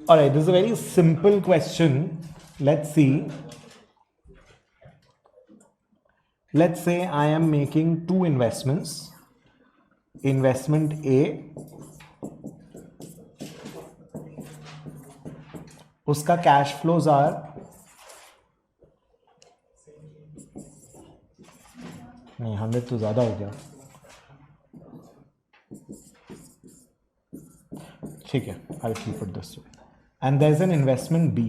All right, this is a very simple question. Let's see. Let's say I am making two investments. Investment A, उसका cash flows are नहीं 100 तो ज़्यादा हो गया. ठीक है, I'll keep it this way. And there's an investment B.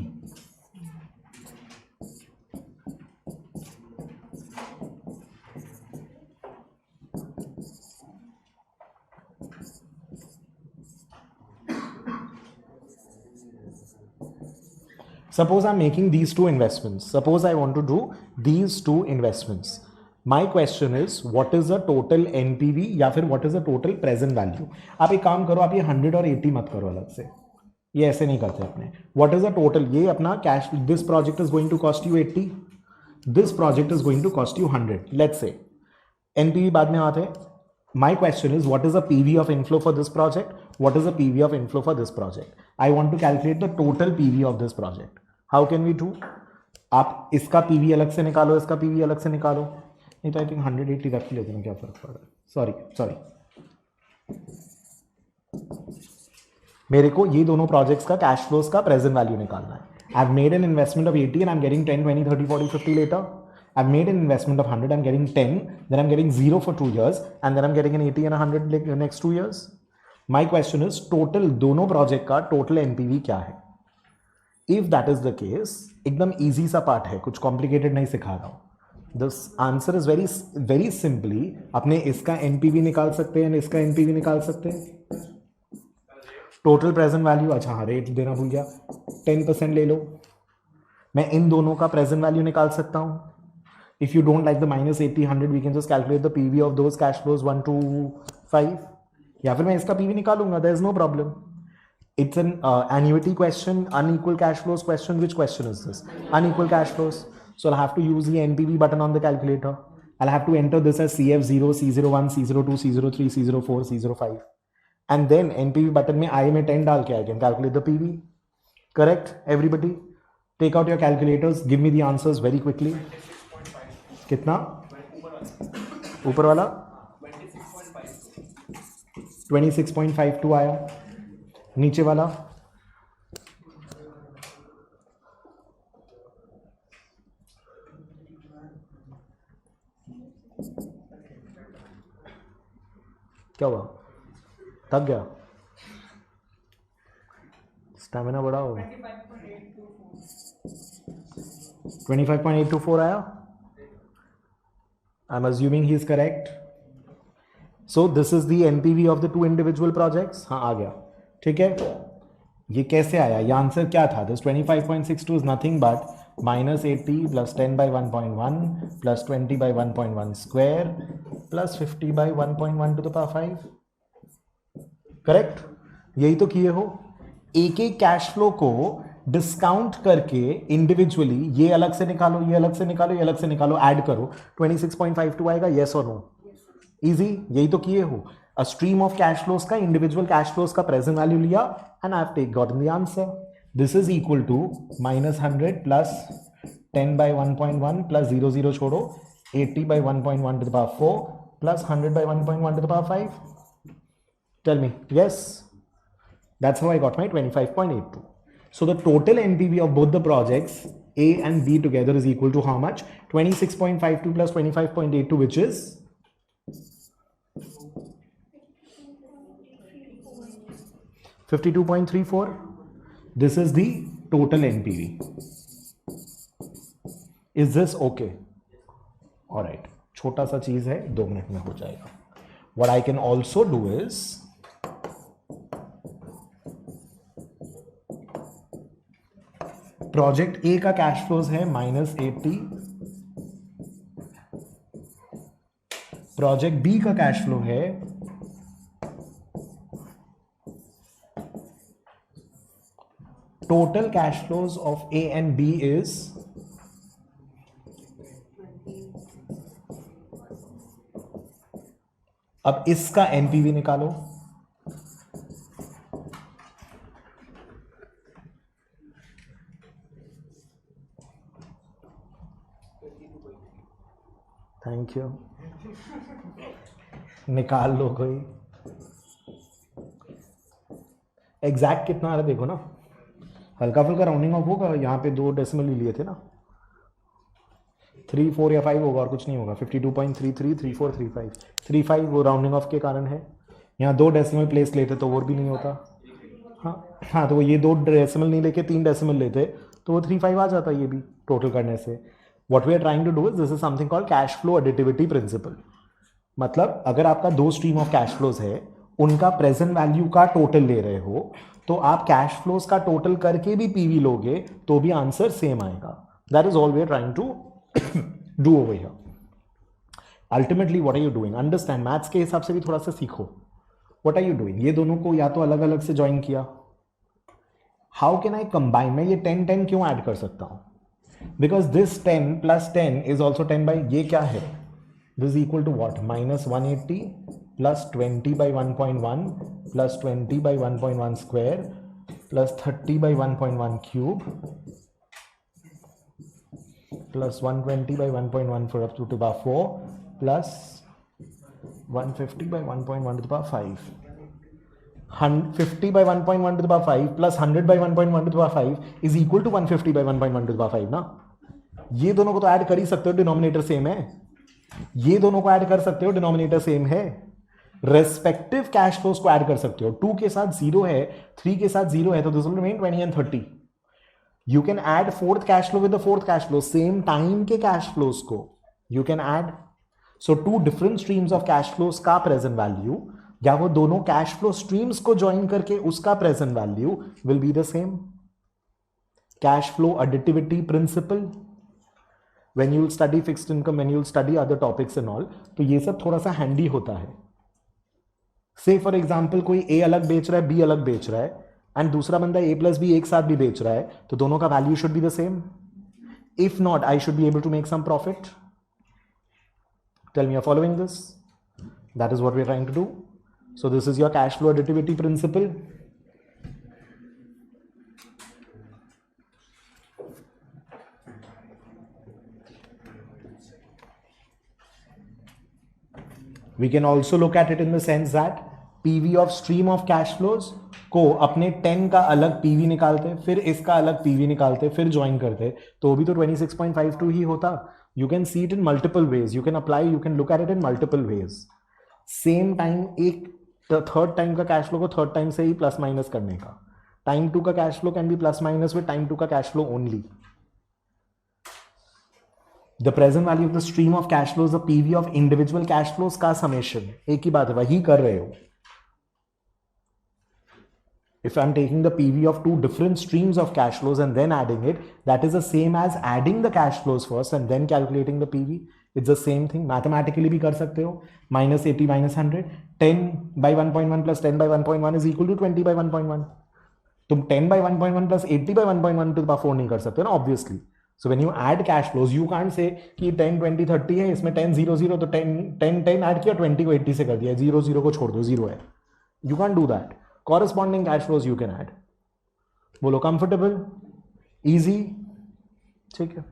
Suppose I'm making these two investments. Suppose I want to do these two investments. My question is, what is the total NPV या फिर what is the total present value? आप एक काम करो, आप ये 100 और 80 मत करो अलग से, ये ऐसे नहीं करते अपने. What is the total? ये अपना cash, this project is going to cost you 80, this project is going to cost you 100. Let's say NPV बाद में आते हैं. My question is, what is the PV of inflow for this project? What is the PV of inflow for this project? I want to calculate the total PV of this project. How can we do? आप इसका PV अलग से निकालो, इसका PV अलग से निकालो. नहीं तो आई थिंक 180 रख लेते हैं, क्या फर्क पड़ रहा है. सॉरी मेरे को ये दोनों प्रोजेक्ट्स का कैश फ्लोज का प्रेजेंट वैल्यू निकालना है. I have made an investment of 80 and I'm getting 10, 20, 30, 40, 50 later. I've made an investment of 100, I'm getting 10, then I'm getting 0 for 2 years, and then I'm getting an 80 and 100 like next 2 years. My question is, total दोनों project का total NPV क्या है? If that is the case, एकदम easy सा part है, कुछ complicated नहीं सिखा रहा हूँ. This answer is very simply, अपने इसका NPV निकाल सकते हैं, इसका NPV निकाल सकते हैं. टोटल प्रेजेंट वैल्यू, अच्छा हाँ रेट देना भूल गया, 10% ले लो. मैं इन दोनों का प्रेजेंट वैल्यू निकाल सकता हूँ. If you don't like the minus 80, 100, we can just calculate the PV of those cash flows 1 to 5. या फिर मैं इसका PV निकालूंगा, there is no problem. It's an annuity question, unequal cash flows question. Which question is this? Unequal cash flows. So I'll have to use the NPV button on the calculator. I'll have to enter this as CF0, C01, C02, C03, C04, C05. And then NPV button में I में 10 डाल के I can calculate the PV. Correct? Everybody? Take out your calculators. Give me the answers very quickly. कितना? ऊपर वाला 26.52 आया. नीचे वाला क्या हुआ? थक गया? स्टैमिना बढ़ा हो? 25.824 आया. I'm assuming he is correct. So this is the NPV of the two individual projects. हाँ आ गया. ठीक है. ये कैसे आया? ये आंसर क्या था? This 25.62 is nothing but minus 80 plus 10 by 1.1 plus 20 by 1.1 square plus 50 by 1.1 to the power 5. Correct? यही तो किए हो. एक एक कैश फ्लो को डिस्काउंट करके इंडिविजुअली ये अलग से निकालो, ये अलग से निकालो, ये अलग से निकालो, ऐड करो, 26.52 आएगा. येस और नो? इजी. यही तो किए हो. A stream of cash flows का, इंडिविजुअल कैश फ्लोज का प्रेजेंट वैल्यू लिया and I have take gotten the answer. This is equal to -100 plus 10 by 1.1 plus 00 छोड़ो 80 by 1.1 to the power 4 plus 100 by 1.1 to the power 5. Tell me. Yes, that's how I got my 25.82. So the total NPV of both the projects A and B together is equal to how much? 26.52 plus 25.82, which is 52.34. This is the total NPV. Is this okay? All right. छोटा सा चीज है, 2 minute में हो जाएगा. What I can also do is project A का cash flows है -80, project B का कैश फ्लो है total cash flows of A and B is अब इसका एनपीवी निकालो. थैंक यू, निकाल लो कोई। एग्जैक्ट कितना आ रहा है देखो ना, हल्का फुल्का राउंडिंग ऑफ होगा, यहाँ पे 2 डेसिमल ही लिए थे ना, 3, 4 या 5 होगा और कुछ नहीं होगा। 52.33, 34, 35, 35 वो राउंडिंग ऑफ के कारण है। यहाँ 2 डेसिमल प्लेस लेते तो वो भी नहीं होता। हाँ तो वो ये 2 डेसिमल नहीं लेके 3 डेसिमल लेते तो वो 35 आ जाता ये भी टोटल करने से। What we are trying to do is this is something called cash flow additivity principle. मतलब अगर आपका 2 स्ट्रीम ऑफ कैश फ्लोज है, उनका प्रेजेंट वैल्यू का टोटल ले रहे हो, तो आप कैश फ्लोज का टोटल करके भी पीवी लोगे तो भी आंसर सेम आएगा। That is all we are trying to do over here. Ultimately what are you doing, understand, maths के हिसाब से भी थोड़ा सा सीखो। व्हाट आर यू डूइंग, ये दोनों को या तो अलग अलग से ज्वाइन किया, हाउ कैन आई कंबाइन, मैं ये 10 10 क्यों ऐड कर सकता हूं, because this 10 + 10 is also 10 by, ये क्या है, this equal to what, -180 + 20 by 1.1 + 20 by 1.1 square + 30 by 1.1 cube + 120 by 1.1 to the power 4 + 150 by 1.1 to the power 5. 50 by 1.1 to the power 5 + 100 by 1.1 to the power 5 is equal to 150 by 1.1 to the power 5 ना। ये दोनों को तो add कर ही सकते हो, denominator same है। ये दोनों को ऐड कर सकते हो, डिनोमिनेटर सेम है। रेस्पेक्टिव कैश फ्लोज को ऐड कर सकते हो। 2 के साथ 0 है, 3 के साथ 0 है, तो this will remain 20 and 30। You can add 4th cash flow with the 4th cash flow, same time के कैश फ्लोज को you can add. So 2 different streams of cash flows का प्रेजेंट वैल्यू, या वो दोनों कैश फ्लो स्ट्रीम्स को join करके उसका present value will be the same. Cash flow additivity principle, when you will study fixed income, when you will study other topics and all, तो ये सब थोड़ा सा हैंडी होता है। से फॉर एग्जाम्पल कोई ए अलग बेच रहा है, बी अलग बेच रहा है, एंड दूसरा बंदा ए + बी एक साथ भी बेच रहा है, तो दोनों का value should be the same. If not, I should be able to make some profit. Tell me, are following this? That is what we are trying to do. So this is your cash flow additivity principle. We can also look at it in the sense that PV of stream of cash flows को अपने 10 का अलग PV निकालते, फिर इसका अलग PV निकालते, फिर ज्वाइन करते, तो भी तो 26.52 ही होता। You can see it in multiple ways. You can apply, you can look at it in multiple ways. Same time एक थर्ड टाइम का कैश फ्लो को थर्ड टाइम से ही प्लस माइनस करने का। टाइम 2 का cash flow can be plus minus with time 2 का cash flow only. The present value of the stream of cash flows, the PV of individual cash flows का summation, एक ही बात है, वही कर रहे हो। If I'm taking the PV of 2 different streams of cash flows and then adding it, that is the same as adding the cash flows first and then calculating the PV. It's the same thing. Mathematically भी कर सकते हो। -80 - 100, 10 by 1.1 plus 10 by 1.1 is equal to 20 by 1.1. तुम 10 by 1.1 plus 80 by 1.1 to the power 4 नहीं कर सकते ना, obviously. So when you add cash flows, you can't say कि 10 20 30 है, इसमें 10 0 0, तो 10 10 10 ऐड किया, 20 को 80 से कर दिया, 0 0 को छोड़ दो, 0 है। You can't do that. Corresponding cash flows you can add. बोलो कंफर्टेबल, इजी, ठीक है।